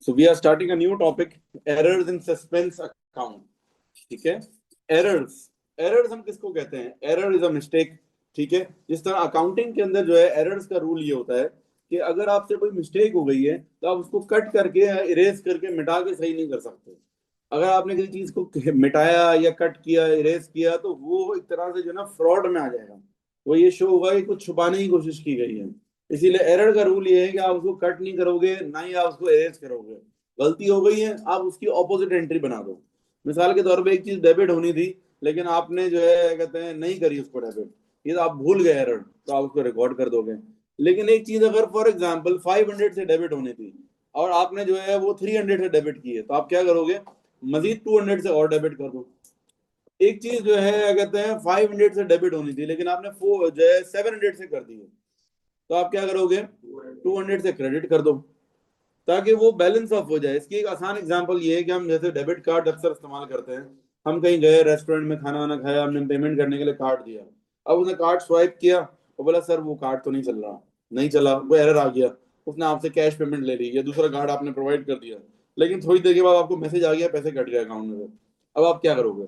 So we are starting a new topic, errors in suspense account. ठीक है, errors errors हम किसको कहते हैं? Error is a mistake. ठीक है, जिस तरह अकाउंटिंग के अंदर जो है एरर्स का रूल ये होता है कि अगर आपसे कोई मिस्टेक हो गई है तो आप उसको कट करके या इरेज करके मिटा के सही नहीं कर सकते। अगर आपने किसी चीज को मिटाया या कट किया इरेज किया तो वो एक तरह से जो है ना फ्रॉड में आ जाएगा। वो ये शो होगा कि कुछ छुपाने की कोशिश की गई है। इसीलिए एरर का रूल ये है कि आप उसको कट नहीं करोगे, ना ही आप उसको इरेज करोगे। गलती हो गई है, आप उसकी ऑपोजिट एंट्री बना दो। मिसाल के तौर पे एक चीज डेबिट होनी थी लेकिन आपने जो है कहते हैं नहीं करी उसको डेबिट, ये तो आप भूल गए एरर, तो आप उसको रिकॉर्ड कर दोगे। लेकिन एक चीज अगर फॉर एग्जांपल 500 से डेबिट होनी थी और आपने जो है वो 300 से डेबिट की है, तो आप क्या करोगे? मजीद 200 से और डेबिट कर दो। एक चीज जो है कहते हैं 500 से डेबिट होनी थी लेकिन आपने जो है 700 से कर दी है, तो आप क्या करोगे? 200 से क्रेडिट कर दो ताकि वो बैलेंस ऑफ हो जाए। इसकी एक आसान एग्जांपल ये है कि हम जैसे डेबिट कार्ड अक्सर इस्तेमाल करते हैं। हम कहीं गए रेस्टोरेंट में, खाना वाना खाया, हमने पेमेंट करने के लिए कार्ड दिया। अब उसने कार्ड स्वाइप किया और बोला सर वो कार्ड तो नहीं चल रहा, नहीं चला, वो एरर आ गया। उसने आपसे कैश पेमेंट ले ली या दूसरा कार्ड आपने प्रोवाइड कर दिया, लेकिन थोड़ी देर के बाद आपको मैसेज आ गया पैसे कट गए अकाउंट में से। अब आप क्या करोगे?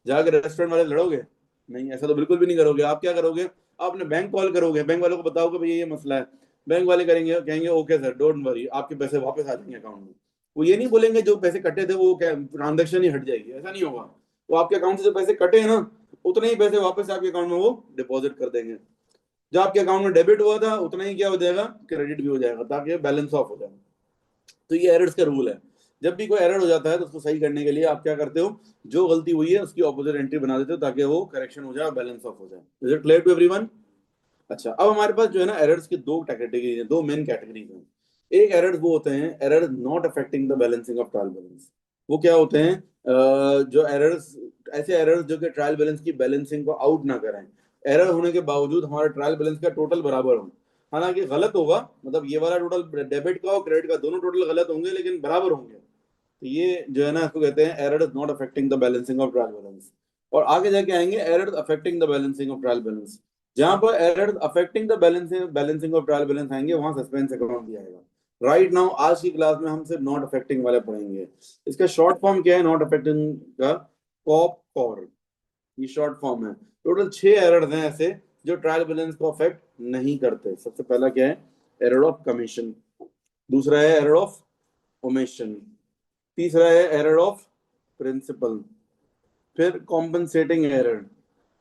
जाकर रेस्टोरेंट वाले लड़ोगे? नहीं, ऐसा तो बिल्कुल भी नहीं करोगे। आप क्या करोगे? आपने बैंक कॉल करोगे, बैंक वालों को बताओगे भैया ये मसला है। बैंक वाले करेंगे, कहेंगे ओके सर डोंट वरी, आपके पैसे वापस आ जाएंगे अकाउंट में। वो ये नहीं बोलेंगे जो पैसे कटे थे वो ट्रांजेक्शन ही हट जाएगी, ऐसा नहीं होगा। वो आपके अकाउंट से जो पैसे कटे हैं ना, उतने ही पैसे वापस आपके अकाउंट में वो डिपॉजिट कर देंगे। जो आपके अकाउंट में डेबिट हुआ था उतना ही क्या हो जाएगा? क्रेडिट भी हो जाएगा, ताकि बैलेंस ऑफ हो जाए। तो ये एरर्स का रूल है। जब भी कोई एरर हो जाता है तो उसको सही करने के लिए आप क्या करते हो? जो गलती हुई है उसकी ऑपोजिट एंट्री बना देते हो ताकि वो करेक्शन हो जाए, बैलेंस ऑफ हो जाए। Is it clear to everyone? अच्छा, अब हमारे पास जो है ना एरर्स की दो कैटेगरी है, दो मेन कैटेगरीज हैं। एक एरर्स वो होते हैं error not affecting the balancing of trial balance. वो क्या होते हैं? जो एरर्स, ऐसे एरर्स जो कि ट्रायल बैलेंस की बैलेंसिंग को आउट ना करें। एरर होने के बावजूद हमारा ट्रायल बैलेंस का टोटल बराबर हो। हालांकि गलत होगा, मतलब ये वाला टोटल डेबिट का और क्रेडिट का दोनों टोटल गलत होंगे लेकिन बराबर होंगे। तो ये जो है ना इसको कहते हैं error is not affecting the balancing of trial balance. और आगे जाके आएंगे error affecting the balancing of trial balance. जहां पर error affecting the balancing of trial balance आएंगे वहां सस्पेंस अकाउंट दिया जाएगा। राइट नाउ आज की क्लास में हम सिर्फ नॉट अफेक्टिंग वाले पढ़ेंगे। इसका शॉर्ट फॉर्म क्या है नॉट अफेक्टिंग का? कॉप कॉर, ये शॉर्ट फॉर्म है। टोटल 6 एरर्स हैं ऐसे जो ट्रायल बैलेंस को अफेक्ट नहीं करते। सबसे पहला क्या है? Error of commission. दूसरा है एरर ऑफ ओमिशन। तीसरा है एरर ऑफ प्रिंसिपल। फिर कॉम्पनसेटिंग एरर,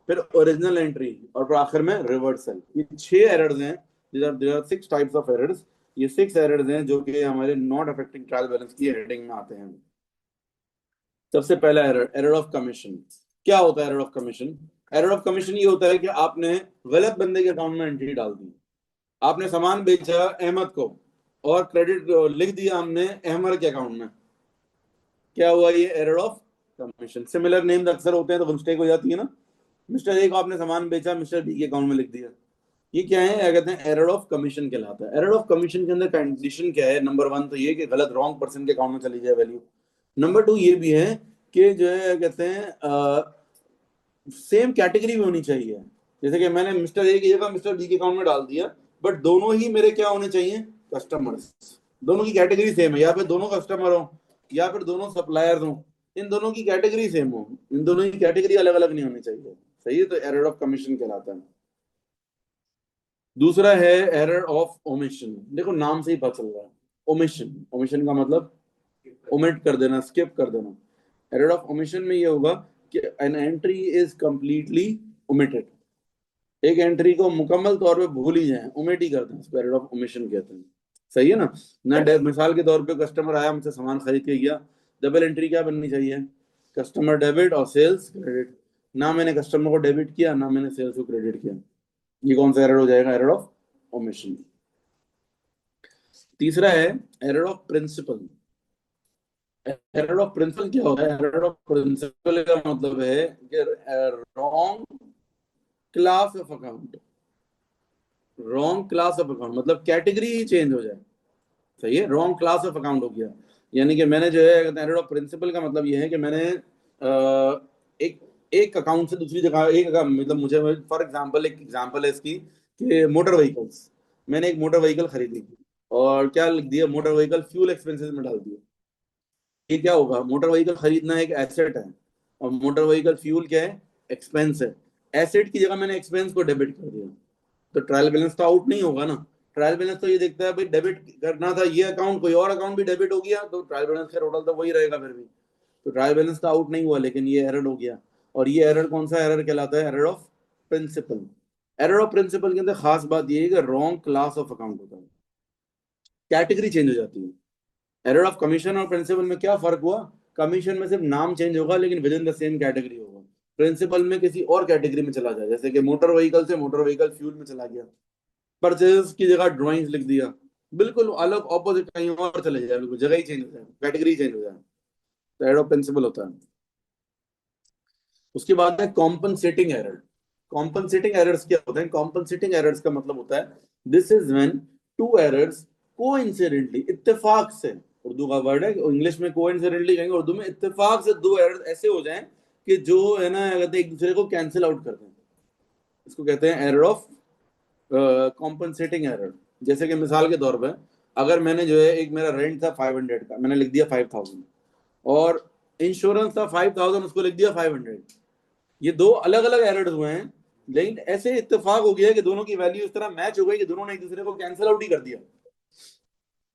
फिर ओरिजिनल एंट्री, और फिर आखिर में रिवर्सल। ये 6 एरर्स हैं। There are 6 types of errors. ये 6 एरर्स हैं जो कि हमारे नॉट अफेक्टिंग ट्रायल बैलेंस की हेडिंग में आते हैं। सबसे पहला एरर, एरर ऑफ कमीशन। क्या होता है error of commission? Error of commission ये होता है कि आपने गलत बंदे के अकाउंट में एंट्री डाल दी। आपने सामान बेचा अहमद को और क्रेडिट लिख दिया हमने अहमद के अकाउंट में। क्या हुआ? ये error of commission. Similar names अक्सर होते हैं तो मिस्टेक हो जाती है ना। मिस्टर ए को आपने सामान बेचा, मिस्टर बी के अकाउंट में लिख दिया। ये क्या है? क्या कहते हैं? एरर ऑफ कमीशन कहलाता है। एरर ऑफ कमीशन के अंदर कंडीशन क्या है? नंबर 1 तो ये कि गलत रॉन्ग पर्सन के अकाउंट में चली जाए वैल्यू। नंबर 2 ये भी है कि जो है कहते हैं सेम कैटेगरी में होनी चाहिए। जैसे कि मैंने मिस्टर ए की जगह मिस्टर बी के अकाउंट में डाल दिया, बट दोनों ही मेरे क्या होने चाहिए? कस्टमर्स। दोनों की कैटेगरी सेम है, या फिर दोनों कस्टमर हो या फिर दोनों सप्लायर्स हो, इन दोनों की कैटेगरी सेम हो, इन दोनों की कैटेगरी अलग अलग नहीं होनी चाहिए। सही है, तो एरर ऑफ कमीशन कहलाता है। दूसरा है एरर ऑफ ओमिशन। देखो नाम से ही पता चल रहा है, ओमिशन। ओमिशन का मतलब ओमिट कर देना, स्किप कर देना। एरर ऑफ ओमिशन में ये होगा कि an entry is completely omitted. एक एंट्री को मुकम्मल तौर पे भूल ही जाए, ओमिट ही कर दें, इसको एरर ऑफ ओमिशन कहते हैं। सही है ना? मिसाल के तौर पे कस्टमर आया, हमसे सामान खरीद के गया, डबल एंट्री क्या बननी चाहिए? कस्टमर डेबिट और सेल्स क्रेडिट। ना मैंने कस्टमर को डेबिट किया, ना मैंने सेल्स को क्रेडिट किया। ये कौन सा एरर हो जाएगा? Error of omission. तीसरा है error of principle. Error of principle क्या होता है? एरर ऑफ प्रिंसिपल का मतलब है कि wrong class of account. Wrong class of account मतलब कैटेगरी ही चेंज हो जाए। सही है, रॉन्ग क्लास ऑफ अकाउंट हो गया। यानी कि मैंने जो है एरर ऑफ प्रिंसिपल का मतलब ये है कि मैंने एक एक अकाउंट से दूसरी जगह एक मतलब मुझे फॉर एग्जांपल, एक एग्जांपल है इसकी कि मोटर व्हीकल्स। मैंने एक मोटर व्हीकल खरीदी, और क्या लिख दिया, मोटर व्हीकल फ्यूल एक्सपेंसेस में डाल दिया। ये क्या होगा, मोटर व्हीकल खरीदना एक एसेट है और मोटर व्हीकल फ्यूल क्या है, एक्सपेंस है। एसेट की जगह मैंने एक्सपेंस को डेबिट कर दिया, तो ट्रायल बैलेंस तो आउट नहीं होगा ना। ट्रायल बैलेंस तो ये देखता है भाई डेबिट करना था ये अकाउंट, कोई और अकाउंट भी डेबिट हो गया तो ट्रायल बैलेंस का टोटल तो वही रहेगा फिर भी। तो ट्रायल बैलेंस तो आउट नहीं हुआ, लेकिन ये एरर हो गया। और ये एरर कौन सा एरर कहलाता है, error of principle. Error of principle के अंदर खास बात ये है कि रॉन्ग क्लास ऑफ अकाउंट होता है, कैटेगरी चेंज हो जाती है। एरर ऑफ कमीशन और प्रिंसिपल में क्या फर्क हुआ, कमीशन में सिर्फ नाम चेंज होगा लेकिन with in the same category होगा। प्रिंसिपल में किसी और कैटेगरी में चला जाए, जैसे कि मोटर व्हीकल से मोटर व्हीकल फ्यूल में चला गया, परचेज की जगह ड्राइंग्स लिख दिया, बिल्कुल अलग ऑपोजिट कहीं और चले जाए, बिल्कुल जगह ही चेंज हो जाए, कैटेगरी चेंज हो जाए, तो एरर ऑफ प्रिंसिपल होता है। उसके बाद है कॉम्पनसेटिंग एरर। कॉम्पनसेटिंग एरर्स क्या होते हैं, कॉम्पनसेटिंग एरर्स का मतलब होता है this is when two errors coincidentally, इत्तेफाक से, उर्दू का वर्ड है, इंग्लिश में कोइंसिडेंटली कहेंगे, उर्दू में इत्तेफाक से दो एरर्स ऐसे हो जाएं कि जो है ना कहते हैं एक दूसरे को कैंसिल आउट कर दें। इसको कहते हैं एरर ऑफ कॉम्पनसेटिंग एरर। जैसे कि मिसाल के तौर पर अगर मैंने जो है एक मेरा रेंट था 500 का, मैंने लिख दिया 5000, और इंश्योरेंस था 5000, उसको लिख दिया 500। ये दो अलग अलग एरर्स हुए हैं, लेकिन ऐसे इत्तेफाक हो गया कि दोनों की वैल्यू इस तरह मैच हो गई कि दोनों ने एक दूसरे को कैंसिल आउट ही कर दिया।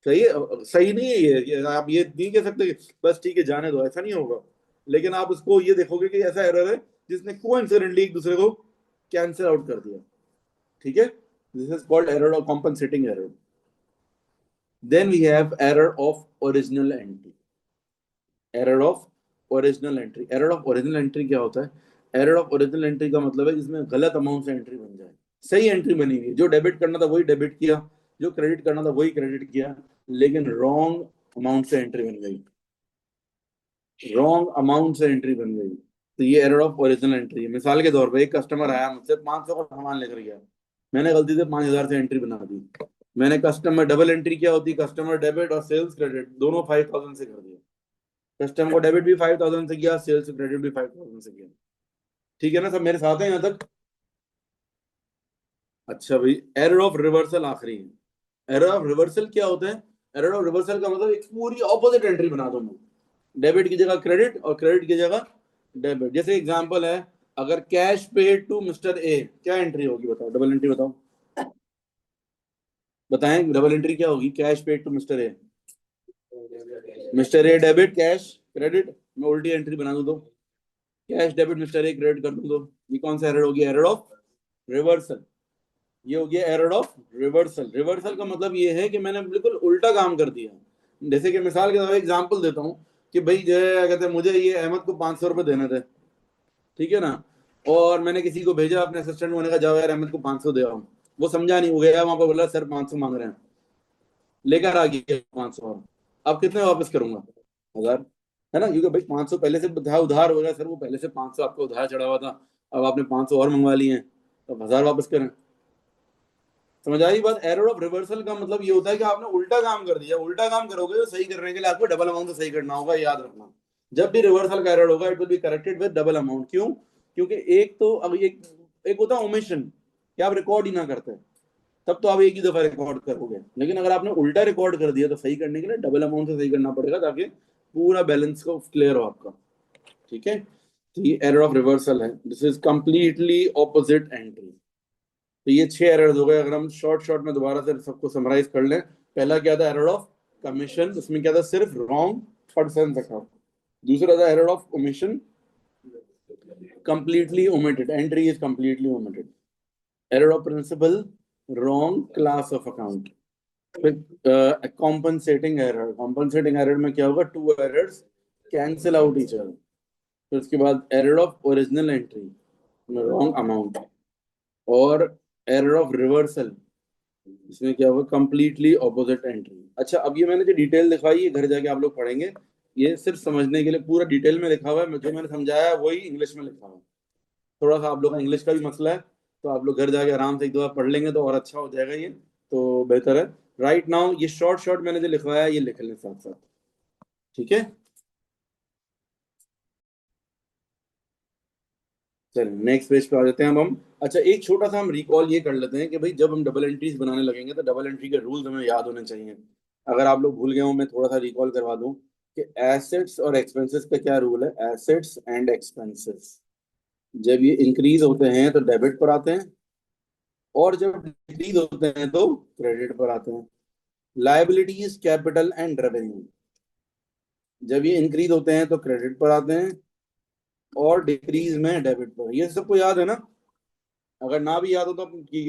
सही है, सही नहीं है ये आप ये नहीं कह सकते कि बस ठीक है जाने दो, ऐसा नहीं होगा। लेकिन आप उसको ये देखोगे कि ऐसा एरर है जिसने कोइंसिडेंटली एक दूसरे को कैंसिल आउट कर दिया। ठीक है, this is called error of compensating error. Then we have error of original entry. Error of original entry, error of original entry क्या होता है, एरर ऑफ ओरिजिनल एंट्री का मतलब है जिसमें गलत अमाउंट से एंट्री बन जाए। सही एंट्री बनी हुई है, जो डेबिट करना था वही डेबिट किया, जो क्रेडिट करना था वही क्रेडिट किया, लेकिन रॉन्ग अमाउंट से एंट्री बन गई, रॉन्ग अमाउंट से एंट्री बन गई, तो ये एरर ऑफ ओरिजिनल एंट्री है। मिसाल के तौर पर एक कस्टमर आया मुझसे 500 का सामान लेकर गया, मैंने गलती से 5000 से एंट्री बना दी, मैंने कस्टमर डबल एंट्री क्या होती, कस्टमर डेबिट और सेल्स क्रेडिट दोनों 5000 से कर दिया। कस्टमर को डेबिट भी 5000 से किया, सेल्स क्रेडिट भी 5000 से किया। ठीक है ना, सब मेरे साथ है यहाँ तक। अच्छा भाई, एरर ऑफ रिवर्सल आखिरी है। एरर ऑफ रिवर्सल क्या होता है, एरर ऑफ रिवर्सल का मतलब एक पूरी ऑपोजिट एंट्री बना दो मैं, डेबिट की जगह क्रेडिट और क्रेडिट की जगह डेबिट। जैसे एग्जांपल है, अगर cash paid to mister A, क्या एंट्री होगी बताओ, डबल एंट्री बताओ, बताएं डबल एंट्री क्या होगी, cash paid to mister A, mister A debit cash credit, मैं उल्टी एंट्री बना दूं तो cash debit mister A credit कर दूं तो ये कौन सा एरर होगी, एरर ऑफ रिवर्सल। ये हो गया एरर ऑफ रिवर्सल। रिवर्सल का मतलब ये है कि मैंने बिल्कुल उल्टा काम कर दिया। जैसे कि मिसाल के तौर पर एग्जांपल देता हूँ कि भाई जो है कहते हैं मुझे ये अहमद को 500 रुपए देने थे, ठीक है ना, और मैंने किसी को भेजा अपने असिस्टेंट को, ने कहा जाओ यार अहमद को 500 दे आओ। वो समझा नहीं, हो गया वहां पर बोला सर 500 मांग रहे हैं, लेकर आ गया 500 और अब कितने वापस करूंगा, 1000, है ना, क्योंकि भाई 500 पहले से था उधार हो गया सर, वो पहले से 500 आपको उधार चढ़ा हुआ था, अब आपने 500 और मंगवा लिए हैं, तो 1000 वापस करें। समझ आई बात। एरर ऑफ रिवर्सल का मतलब ये होता है कि आपने उल्टा काम कर दिया, उल्टा काम करोगे तो सही करने के लिए आपको डबल अमाउंट से सही करना होगा, याद रखना। जब भी रिवर्सल का एरर होगा it will be corrected with double amount. क्यों, क्योंकि एक तो अब एक होता है ओमिशन, कि आप रिकॉर्ड ही ना करते, तब तो आप एक ही दफा रिकॉर्ड करोगे, लेकिन अगर आपने उल्टा रिकॉर्ड कर दिया तो सही करने के लिए डबल अमाउंट से सही करना पड़ेगा, ताकि पूरा बैलेंस को क्लियर हो आपका। ठीक है, तो ये एरर ऑफ रिवर्सल है, this is completely opposite entry. तो ये 6 एरर्स हो गए। अगर हम शॉर्ट शॉर्ट में दोबारा से सबको समराइज कर लें, पहला क्या था, एरर ऑफ कमीशन, उसमें क्या था, सिर्फ रॉन्ग पर्सन रखा। दूसरा था error of omission, completely omitted, entry is completely omitted. Error of principle, wrong class of account. फिर कॉम्पनसेटिंग एरर, कॉम्पनसेटिंग एरर में क्या होगा, two errors cancel out each other. फिर उसके बाद error of original entry, wrong amount. और error of reversal, इसमें क्या होगा, कंप्लीटली ऑपोजिट एंट्री। अच्छा, अब ये मैंने जो डिटेल दिखाई है घर जाके आप लोग पढ़ेंगे, ये सिर्फ समझने के लिए पूरा डिटेल में लिखा हुआ है, जो मैंने समझाया है वही इंग्लिश में लिखा हुआ है। थोड़ा सा आप लोग का इंग्लिश का भी मसला है, तो आप लोग घर जाके आराम से एक दो बार पढ़ लेंगे तो और अच्छा हो जाएगा, ये तो बेहतर है। राइट नाउ ये शॉर्ट शॉर्ट मैंने जो लिखवाया है ये लिख लें साथ साथ। ठीक है। चलिए नेक्स्ट पेज पे आ जाते हैं अब हम। अच्छा, एक छोटा सा हम रिकॉल ये कर लेते हैं कि भाई जब हम डबल एंट्रीज बनाने लगेंगे तो डबल एंट्री के रूल्स हमें याद होने चाहिए। अगर आप लोग भूल गए हो, मैं थोड़ा सा रिकॉल करवा दूं कि एसेट्स और एक्सपेंसेस का क्या रूल है। एसेट्स एंड एक्सपेंसेस जब ये इंक्रीज होते हैं तो डेबिट पर आते हैं, और जब डिक्रीज होते हैं तो क्रेडिट पर आते हैं। लायबिलिटीज, कैपिटल एंड रेवेन्यू जब ये इंक्रीज होते हैं तो क्रेडिट पर आते हैं, और डिक्रीज में डेबिट पर। ये सबको याद है ना? अगर ना भी याद हो तो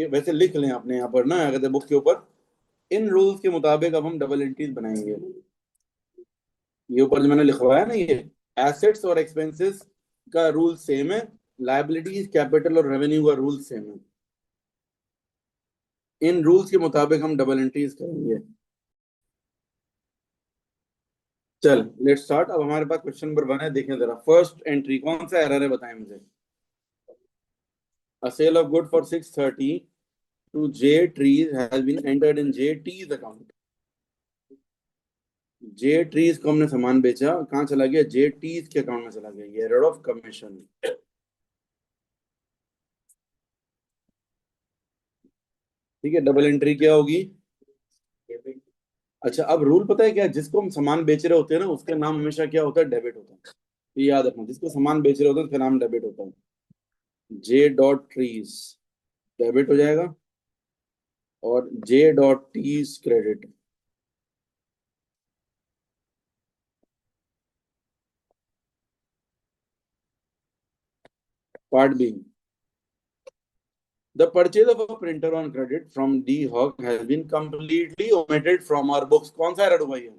वैसे लिख लें अपने यहाँ पर ना, अगर बुक के ऊपर इन रूल्स के मुताबिक अब हम डबल एंट्रीज बनाएंगे। ये ऊपर जो मैंने लिखवाया ना, ये एसेट्स और एक्सपेंसेस का रूल सेम है, लायबिलिटीज, कैपिटल और रेवेन्यू का रूल सेम है। इन रूल्स के मुताबिक हम डबल एंट्रीज करेंगे। चल लेट्स स्टार्ट। अब हमारे पास क्वेश्चन नंबर 1 है, देखें जरा। फर्स्ट एंट्री कौन सा एरर है, बताएं मुझे। A sale of good for 630 to J Trees has been entered in J T's account. J Trees को हमने सामान बेचा, कहाँ चला गया? J T's के अकाउंट में चला गया। ये एरर ऑफ कमीशन। ठीक है, डबल एंट्री क्या होगी? अच्छा, अब रूल पता है क्या है? जिसको हम सामान बेच रहे होते हैं ना, उसका नाम हमेशा क्या होता है? डेबिट होता है। ये याद रखना, जिसको सामान बेच रहे होते हैं उसका नाम डेबिट होता है। J डॉट ट्रीज डेबिट हो जाएगा, और J dotties credit. Part B, the purchase of a printer on credit from D Hawk has been completely omitted from our books. कौन सा एरर हुआ ये?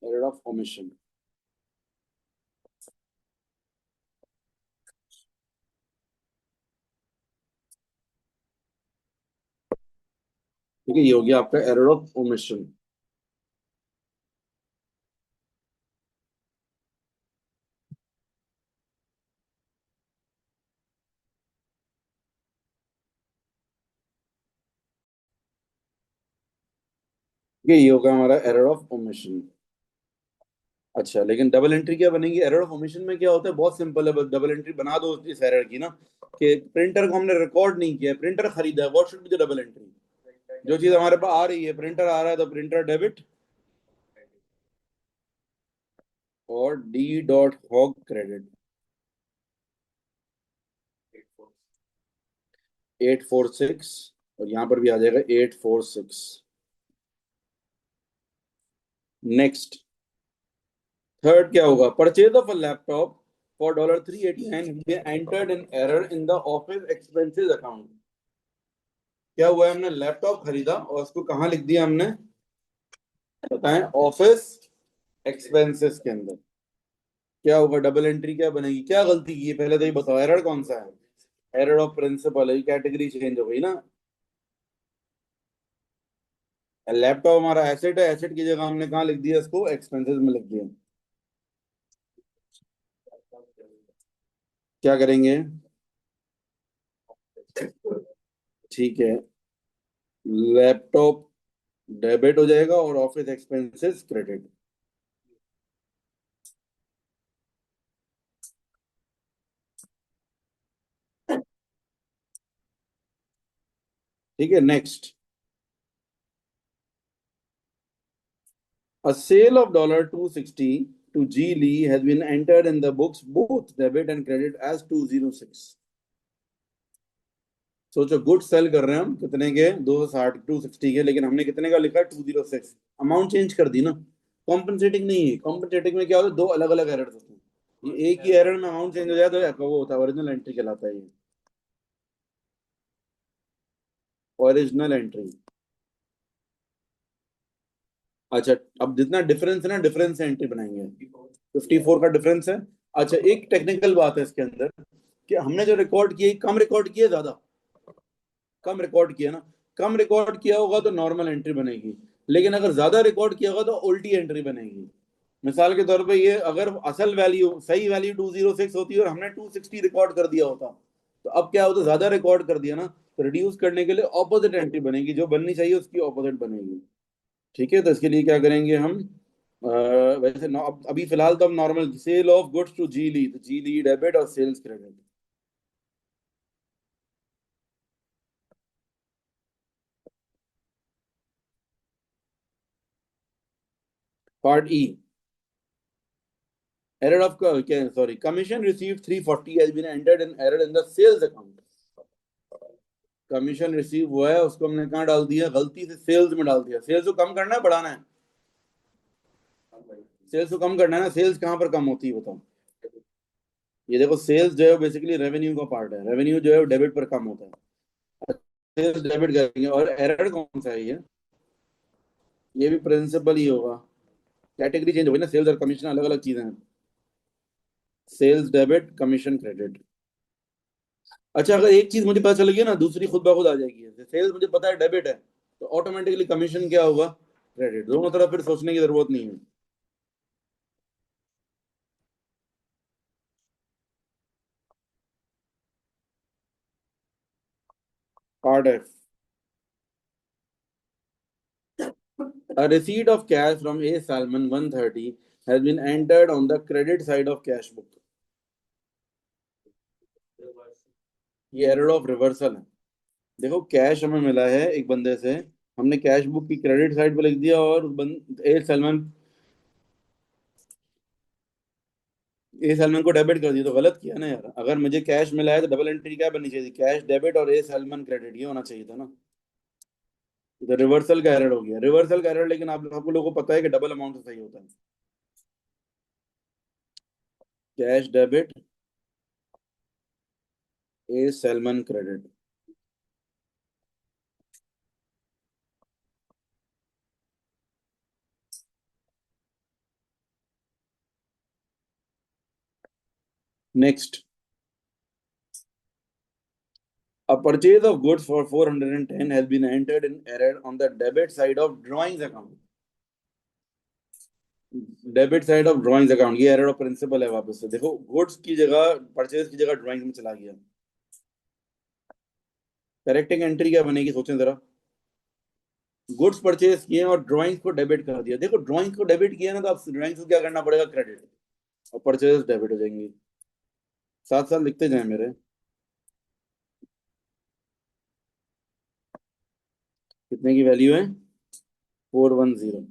Error of omission. ठीक है, ये हो गया आपका एरर ऑफ ओमिशन। ठीक है, ये होगा हमारा एरर ऑफ ओमिशन। अच्छा, लेकिन डबल एंट्री क्या बनेगी? एरर ऑफ ओमिशन में क्या होता है? बहुत सिंपल है, बस डबल एंट्री बना दो इस एरर की ना, कि प्रिंटर को हमने रिकॉर्ड नहीं किया, प्रिंटर खरीदा है। What should be the double entry? जो चीज हमारे पास आ रही है, प्रिंटर आ रहा है तो प्रिंटर डेबिट, और डी डॉट हॉग क्रेडिट। 846, और यहाँ पर भी आ जाएगा 846। नेक्स्ट, थर्ड क्या होगा? Purchase of a laptop for $389 entered in error in the office expenses account. क्या हुआ है? हमने लैपटॉप खरीदा और उसको कहाँ लिख दिया हमने? बताएं, ऑफिस एक्सपेंसेस के अंदर। क्या होगा? डबल एंट्री क्या बनेगी? क्या गलती की है पहले तो ये बताओ, एरर कौन सा है? एरर ऑफ प्रिंसिपल है, कैटेगरी चेंज हो गई ना। लैपटॉप हमारा एसेट है, एसेट की जगह हमने कहाँ लिख दिया? इसको एक्सपेंसेस में लिख दिया। क्या करेंगे? ठीक है, लैपटॉप डेबिट हो जाएगा और ऑफिस एक्सपेंसेस क्रेडिट। ठीक है, next. A sale of $260 to G Lee has been entered in the books, both debit and credit, as 206. सोचो, गुड सेल कर रहे हैं हम कितने के? 260, 260 के, लेकिन हमने कितने का लिखा? 206। अमाउंट चेंज कर दी ना। कॉम्पनसेटिंग नहीं है। कॉम्पनसेटिंग में क्या होता है? दो अलग अलग एरर होते हैं। ये एक ही एरर में अमाउंट चेंज हो जाए तो वो होता है ओरिजिनल एंट्री कहलाता है। ये ओरिजिनल एंट्री। अच्छा, अब जितना डिफरेंस है ना, डिफरेंस से एंट्री बनाएंगे। 54 का डिफरेंस है। अच्छा, एक टेक्निकल बात है इसके अंदर, कि हमने जो रिकॉर्ड किए, कम रिकॉर्ड किए ज्यादा? कम रिकॉर्ड किया ना। कम रिकॉर्ड किया होगा तो नॉर्मल एंट्री बनेगी, लेकिन अगर ज्यादा रिकॉर्ड किया होगा तो उल्टी एंट्री बनेगी। मिसाल के तौर पे, ये अगर असल वैल्यू, सही वैल्यू 206 होती है और हमने 260 रिकॉर्ड कर दिया होता, तो अब क्या होता? ज्यादा रिकॉर्ड कर दिया ना, तो रिड्यूस करने के लिए ऑपोजिट एंट्री बनेगी, जो बननी चाहिए उसकी ऑपोजिट बनेगी। ठीक है, तो इसके लिए क्या करेंगे हम? वैसे अभी फिलहाल तो हम normal sale of goods to जी ली, तो जी ली डेबिट और sales credit. Part E, error of sorry, commission received 340 has been entered in error in the sales account. Commission receive हुआ है, उसको हमने कहाँ डाल दिया, गलती से सेल्स में डाल दिया। सेल्स को कम करना है बढ़ाना है? सेल्स को कम करना है ना। सेल्स कहाँ पर कम होती है बताओ? ये देखो, सेल्स जो है बेसिकली रेवेन्यू का पार्ट है। रेवेन्यू जो है डेबिट पर कम होता है, सेल्स डेबिट करेंगे। और एरर कौन सा है ये भी प्रिंसिपल ही होगा। कैटेगरी चेंज होगी ना, सेल्स और कमीशन अलग अलग चीजें हैं। Sales debit, commission credit. अच्छा, अगर एक चीज मुझे पता चल गई ना, दूसरी खुद ब खुद आ जाएगी। जैसे सेल्स मुझे पता है डेबिट है, तो ऑटोमेटिकली कमीशन क्या होगा, क्रेडिट। दोनों तरफ फिर सोचने की जरूरत नहीं है। Part F, a receipt of cash from A Salman 130 has been entered on the credit side of cash book. ये एरर ऑफ रिवर्सल है। देखो, कैश हमें मिला है एक बंदे से, हमने कैश बुक की क्रेडिट साइड पे लिख दिया, और ए सलमान को डेबिट कर दिया, तो गलत किया ना यार। अगर मुझे कैश मिला है तो डबल एंट्री क्या बननी चाहिए, कैश डेबिट और ए सलमान क्रेडिट, ये होना चाहिए था ना। तो रिवर्सल का एरर हो गया, रिवर्सल का एरर। लेकिन आप लोगों को पता है कि डबल अमाउंट से सही होता है। Cash debit, A Salman credit. Next, a purchase of goods for 410 has been entered in error on the debit side of drawings account. Debit side of drawings account, ये एरर ऑफ प्रिंसिपल है। वापस से देखो, goods की जगह, purchase की जगह drawing में चला गया। करेक्टिंग एंट्री क्या बनेगी, सोचें जरा। गुड्स परचेज किए और ड्राइंग्स को डेबिट कर दिया। देखो, ड्राइंग्स को डेबिट किया ना, तो अब ड्राइंग्स को क्या करना पड़ेगा, क्रेडिट, और परचेज डेबिट हो जाएंगी। साथ साथ लिखते जाए मेरे। कितने की वैल्यू है, 410।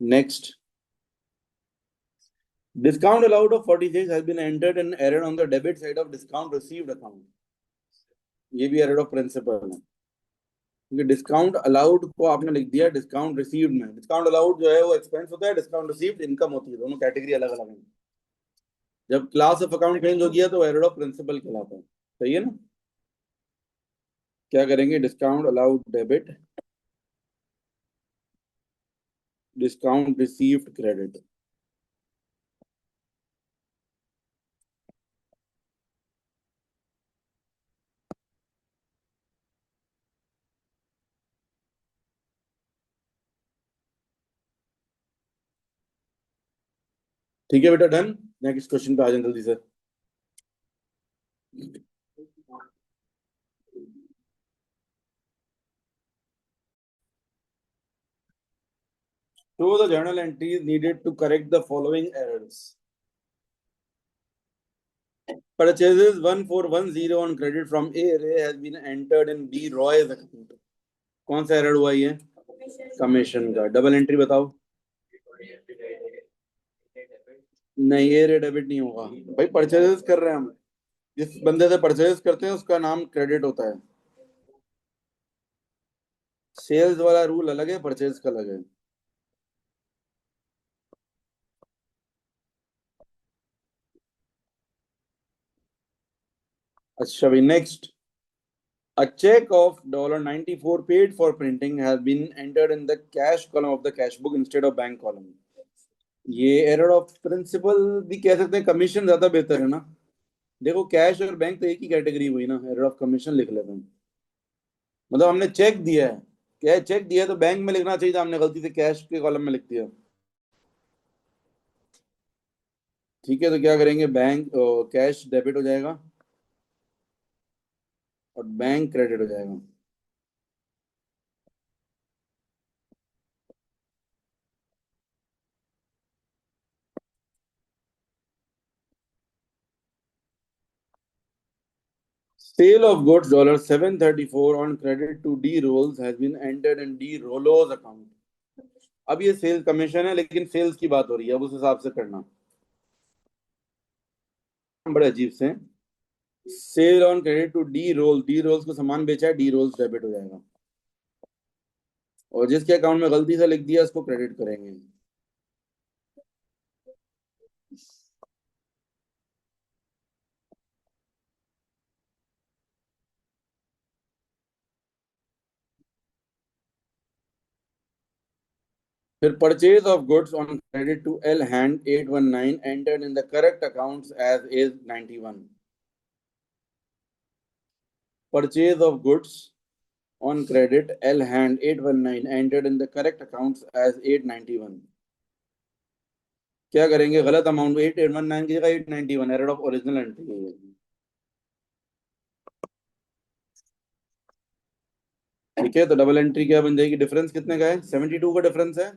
Next, discount allowed of 46 has been entered in error on the debit side of discount received account. ये भी एरर ऑफ प्रिंसिपल है, क्योंकि डिस्काउंट अलाउड को आपने लिख दिया डिस्काउंट रिसीव्ड में। डिस्काउंट अलाउड जो है वो एक्सपेंस होता है, डिस्काउंट रिसीव्ड इनकम होती है। दोनों कैटेगरी अलग अलग है। जब क्लास ऑफ अकाउंट चेंज हो गया तो एरर ऑफ प्रिंसिपल कहलाता है। सही है ना। क्या करेंगे, discount allowed debit, discount received credit. ठीक है बेटा, डन। नेक्स्ट क्वेश्चन पे आ जाए जल्दी से। Show the journal entries needed to correct the following errors. Purchases 1410 on credit from A array has been entered in B Roy's account. कौन सा error हुआ ये, कमीशन का। डबल एंट्री बताओ। नहीं, ये रे डेबिट नहीं होगा भाई, परचेजेस कर रहे हैं हम। जिस बंदे से परचेज करते हैं उसका नाम क्रेडिट होता है। सेल्स वाला रूल अलग है, परचेज का अलग है। अच्छा भाई, next, a check of $94 paid for printing has been entered in the cash column of the cash book instead of bank column. ये एरर ऑफ प्रिंसिपल भी कह सकते हैं, कमीशन ज्यादा बेहतर है ना। देखो, कैश और बैंक तो एक ही कैटेगरी हुई ना, एरर ऑफ कमीशन लिख लेते हैं। मतलब हमने चेक दिया है, क्या चेक दिया है, तो बैंक में लिखना चाहिए था, हमने गलती से कैश के कॉलम में लिख दिया। ठीक है, तो क्या करेंगे, बैंक कैश डेबिट हो जाएगा और बैंक क्रेडिट हो जाएगा। Sale of goods $734 on credit to D Rolls has been entered in D Rollo's account. अब ये सेल्स कमीशन है, लेकिन सेल्स की बात हो रही है, अब उस हिसाब से करना। बड़े अजीब से। Sale on credit to D Rolls को सामान बेचा है, डी रोल्स डेबिट हो जाएगा, और जिसके अकाउंट में गलती से लिख दिया उसको क्रेडिट करेंगे। फिर purchase of goods on credit to L Hand 819 entered in the correct accounts as is 91। Purchase of goods on credit L Hand 819 entered in the correct accounts as 891। क्या करेंगे? गलत अमाउंट 8819 की जगह 891, एरर ऑफ ओरिजिनल एंट्री है ये। ठीक है, तो डबल एंट्री क्या बन जाएगी? डिफरेंस कितने का है? 72 का डिफरेंस है।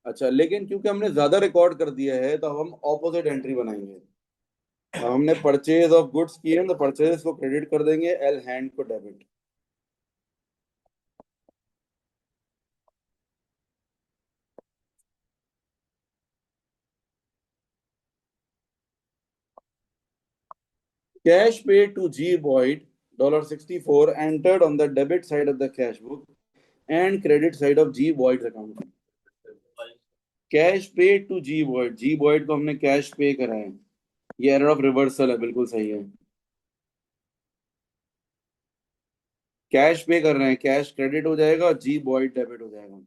अच्छा, लेकिन क्योंकि हमने ज्यादा रिकॉर्ड कर दिया है तो हम ऑपोजिट एंट्री बनाएंगे। हमने परचेज ऑफ गुड्स किए हैं तो परचेज को क्रेडिट कर देंगे, एल हैंड को debit. Cash pay to G Boyd $64 entered on the debit side of the cash book and credit side of G Boyd's account. Cash pay to G Boyd को हमने cash पे करा है, ये error of reversal है, बिल्कुल सही है। कैश पे कर रहे हैं, कैश क्रेडिट हो जाएगा और जी बॉयड डेबिट हो जाएगा,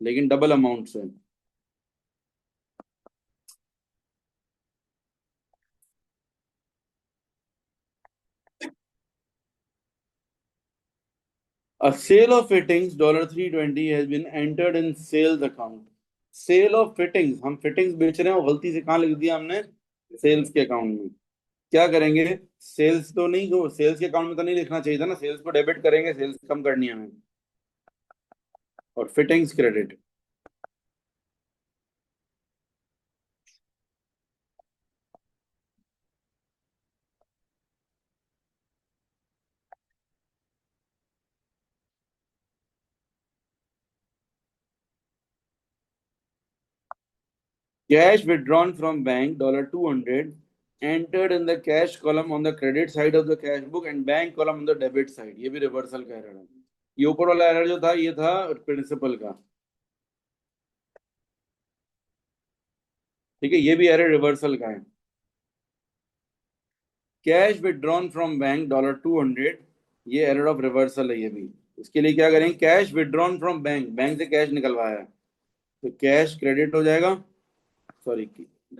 लेकिन डबल अमाउंट से। A sale of fittings $320 has been entered in sales account. Sale of fittings, हम फिटिंग्स बेच रहे हैं और गलती से कहाँ लिख दिया हमने? सेल्स के अकाउंट में। क्या करेंगे? सेल्स तो नहीं, सेल्स के अकाउंट में तो नहीं लिखना चाहिए था ना, सेल्स को डेबिट करेंगे, सेल्स कम करनी है हमें, और fittings credit. Cash withdrawn from bank $200 entered in the cash column on the credit side of the cash book and bank column on the debit side। ये भी रिवर्सल का एरर है। ये ऊपर वाला एरर जो था ये था प्रिंसिपल का। ठीक है, ये भी एरर रिवर्सल का है। कैश विड्रॉन फ्रॉम बैंक $200, ये एरर ऑफ रिवर्सल है ये भी। इसके लिए क्या करेंगे? Cash withdrawn from bank, bank से कैश निकलवाया है, तो कैश क्रेडिट हो जाएगा, सॉरी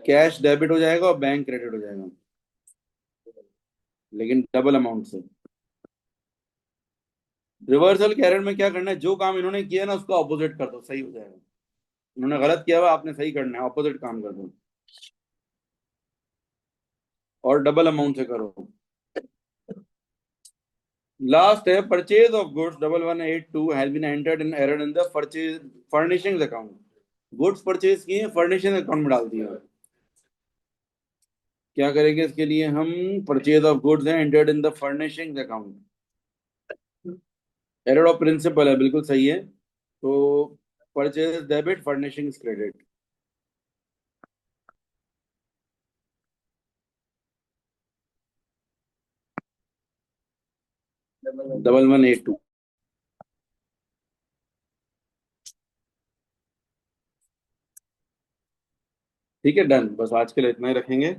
कैश डेबिट हो जाएगा और बैंक क्रेडिट हो जाएगा, लेकिन डबल अमाउंट से। रिवर्सल के एरर में क्या करना है? जो काम इन्होंने किया ना उसका ऑपोजिट कर दो, सही हो जाएगा। इन्होंने गलत किया हुआ, आपने सही करना है, ऑपोजिट काम कर दो और डबल अमाउंट से करो। लास्ट है purchase of goods 1182 has been entered in error in the purchase furnishings account. Goods purchase किए, फर्निशिंग अकाउंट में डाल दिया। क्या करेंगे इसके लिए? हम परचेज ऑफ गुड्स है entered in the furnishings account, error of principle है, बिल्कुल सही है। तो परचेज डेबिट, फर्निशिंग्स क्रेडिट। 1182। ठीक है, डन। बस आज के लिए इतना ही रखेंगे।